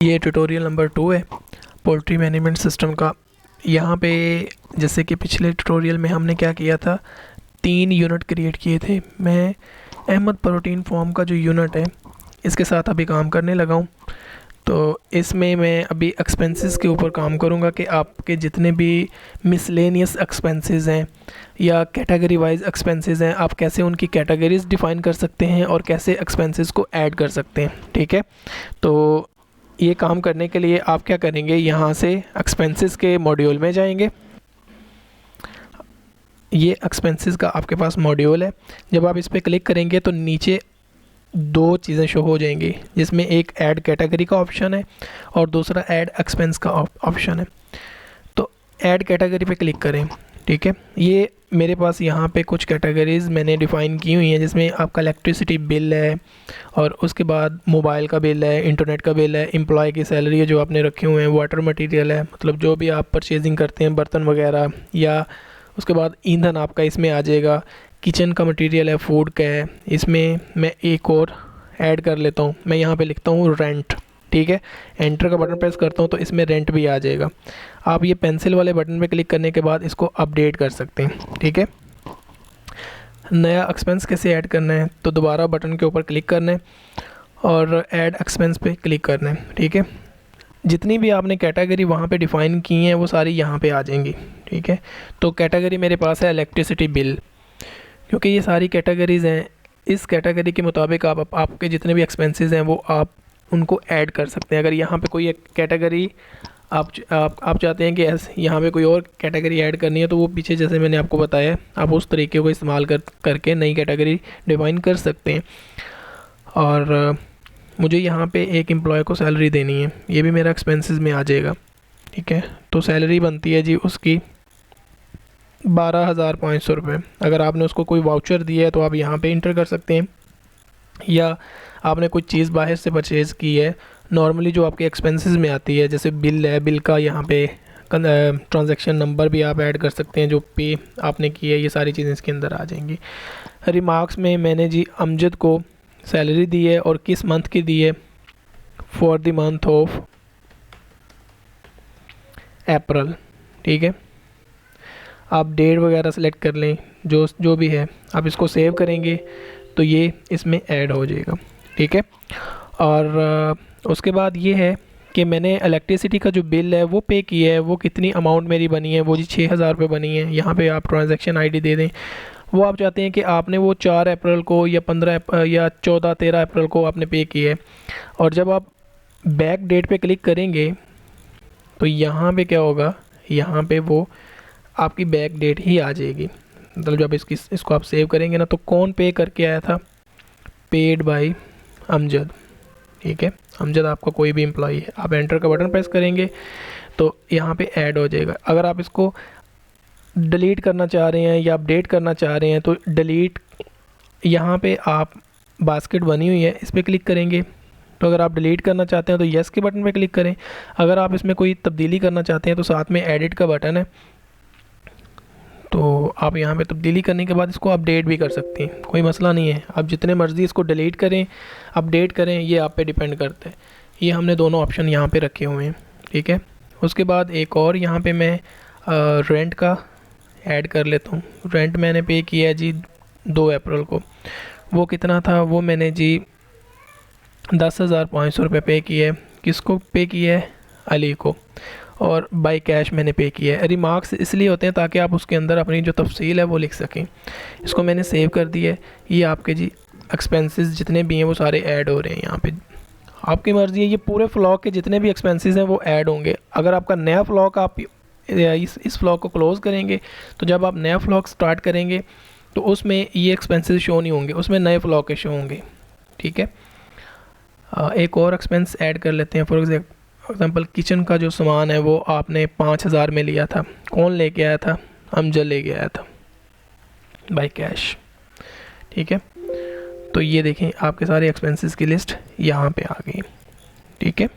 ये tutorial number 2 है poultry management system का। यहाँ पे जैसे कि पिछले ट्यूटोरियल में हमने क्या किया था, 3 यूनिट क्रिएट किए थे। मैं अहमद प्रोटीन फार्म का जो यूनिट है इसके साथ अभी काम करने लगा हूँ। तो इसमें मैं अभी एक्सपेंसेस के ऊपर काम करूँगा कि आपके जितने भी मिसलेनियस एक्सपेंसेस हैं या कैटेगरी वाइज एक्सपेंसेस हैं, आप कैसे उनकी कैटेगरीज डिफ़ाइन कर सकते हैं और कैसे एक्सपेंसेस को ऐड कर सकते हैं। ठीक है, तो ये काम करने के लिए आप क्या करेंगे, यहाँ से एक्सपेंसेस के मॉड्यूल में जाएंगे। ये एक्सपेंसेस का आपके पास मॉड्यूल है। जब आप इस पर क्लिक करेंगे तो नीचे 2 चीज़ें शो हो जाएंगी, जिसमें एक ऐड कैटेगरी का ऑप्शन है और दूसरा ऐड एक्सपेंस का ऑप्शन है। तो ऐड कैटेगरी पे क्लिक करें। ठीक है, ये मेरे पास यहाँ पे कुछ कैटेगरीज़ मैंने डिफ़ाइन की हुई हैं, जिसमें आपका इलेक्ट्रिसिटी बिल है और उसके बाद मोबाइल का बिल है, इंटरनेट का बिल है, एम्प्लॉय की सैलरी है जो आपने रखे हुए हैं, वाटर मटेरियल है, मतलब जो भी आप परचेजिंग करते हैं बर्तन वगैरह, या उसके बाद ईंधन आपका इसमें आ जाएगा, किचन का मटेरियल है, फूड का है। इसमें मैं एक और ऐड कर लेता हूँ, मैं यहाँ पे लिखता हूँ रेंट। ठीक है, एंटर का बटन प्रेस करता हूँ तो इसमें रेंट भी आ जाएगा। आप ये पेंसिल वाले बटन पे क्लिक करने के बाद इसको अपडेट कर सकते हैं। ठीक है, नया एक्सपेंस कैसे ऐड करना है, तो दोबारा बटन के ऊपर क्लिक करना है और ऐड एक्सपेंस पे क्लिक करना है। ठीक है, जितनी भी आपने कैटेगरी वहाँ पे डिफ़ाइन की हैं वो सारी यहाँ पे आ जाएंगी। ठीक है, तो कैटेगरी मेरे पास है इलेक्ट्रिसिटी बिल, क्योंकि ये सारी कैटेगरीज़ हैं। इस कैटेगरी के मुताबिक आप आपके जितने भी एक्सपेंसेस हैं वो आप उनको ऐड कर सकते हैं। अगर यहाँ पे कोई एक कैटेगरी आप चाहते हैं कि यहाँ पे कोई और कैटेगरी ऐड करनी है, तो वो पीछे जैसे मैंने आपको बताया आप उस तरीके को इस्तेमाल करके नई कैटेगरी डिफ़ाइन कर सकते हैं। और मुझे यहाँ पे एक एम्प्लॉय को सैलरी देनी है, ये भी मेरा एक्सपेंसेस में आ जाएगा। ठीक है, तो सैलरी बनती है जी उसकी 12,500 रुपये। अगर आपने उसको कोई वाउचर दिया है तो आप यहाँ पे इंटर कर सकते हैं, या आपने कोई चीज़ बाहर से परचेज़ की है नॉर्मली जो आपके एक्सपेंसेस में आती है, जैसे बिल है, बिल का यहाँ पे ट्रांजैक्शन नंबर भी आप ऐड कर सकते हैं, जो पे आपने की है, ये सारी चीज़ें इसके अंदर आ जाएंगी। रिमार्क्स में मैंने जी अमजद को सैलरी दी है और किस मंथ की दी है, for the month of April. ठीक है, आप डेट वगैरह सेलेक्ट कर लें, जो भी है आप इसको सेव करेंगे तो ये इसमें ऐड हो जाएगा। ठीक है, और उसके बाद ये है कि मैंने इलेक्ट्रिसिटी का जो बिल है वो पे किया है, वो कितनी अमाउंट मेरी बनी है, वो जी 6,000 रुपये बनी है। यहाँ पे आप ट्रांजैक्शन आईडी दे दें। वो आप चाहते हैं कि आपने वो 4 अप्रैल को या 15 या 14-13 अप्रैल को आपने पे किया है। और जब आप बैक डेट पे क्लिक करेंगे तो यहाँ पे क्या होगा, यहाँ पे वो आपकी बैक डेट ही आ जाएगी। मतलब जब इसको आप सेव करेंगे ना, तो कौन पे करके आया था, पेड बाय अमजद। ठीक है, अमजद आपका कोई भी एम्प्लॉई है। आप एंटर का बटन प्रेस करेंगे तो यहाँ पे ऐड हो जाएगा। अगर आप इसको डिलीट करना चाह रहे हैं या अपडेट करना चाह रहे हैं तो डिलीट, यहाँ पे आप बास्केट बनी हुई है इस पर क्लिक करेंगे। तो अगर आप डिलीट करना चाहते हैं तो येस के बटन पे क्लिक करें। अगर आप इसमें कोई तब्दीली करना चाहते हैं तो साथ में एडिट का बटन है, तो आप यहाँ पे तब्दीली करने के बाद इसको अपडेट भी कर सकते हैं, कोई मसला नहीं है। आप जितने मर्ज़ी इसको डिलीट करें, अपडेट करें, ये आप पे डिपेंड करता है। ये हमने दोनों ऑप्शन यहाँ पे रखे हुए हैं। ठीक है, उसके बाद एक और यहाँ पे मैं रेंट का ऐड कर लेता हूँ। रेंट मैंने पे किया है जी 2 अप्रैल को। वो कितना था, वो मैंने जी 10,500 रुपये पे किया है। किसको पे किया है, अली को। और बाय कैश मैंने पे किया है। रिमार्क्स इसलिए होते हैं ताकि आप उसके अंदर अपनी जो तफसील है वो लिख सकें। इसको मैंने सेव कर दिया है। ये आपके जी एक्सपेंसेस जितने भी हैं वो सारे ऐड हो रहे हैं यहाँ पे। आपकी मर्ज़ी है, ये पूरे फ्लॉग के जितने भी एक्सपेंसेस हैं वो ऐड होंगे। अगर आपका नया फ्लॉग, आप इस फ्लॉग को क्लोज़ करेंगे तो जब आप नया फ्लॉग स्टार्ट करेंगे तो उसमें ये एक्सपेंसेस शो नहीं होंगे, उसमें नए फ्लॉग के शो होंगे। ठीक है, एक और एक्सपेंस ऐड कर लेते हैं। फॉर एग्ज़ाम्पल किचन का जो सामान है वो आपने 5,000 में लिया था। कौन लेके आया था, अमजद लेके आया था बाय कैश। ठीक है, तो ये देखें आपके सारे एक्सपेंसेस की लिस्ट यहाँ पे आ गई। ठीक है।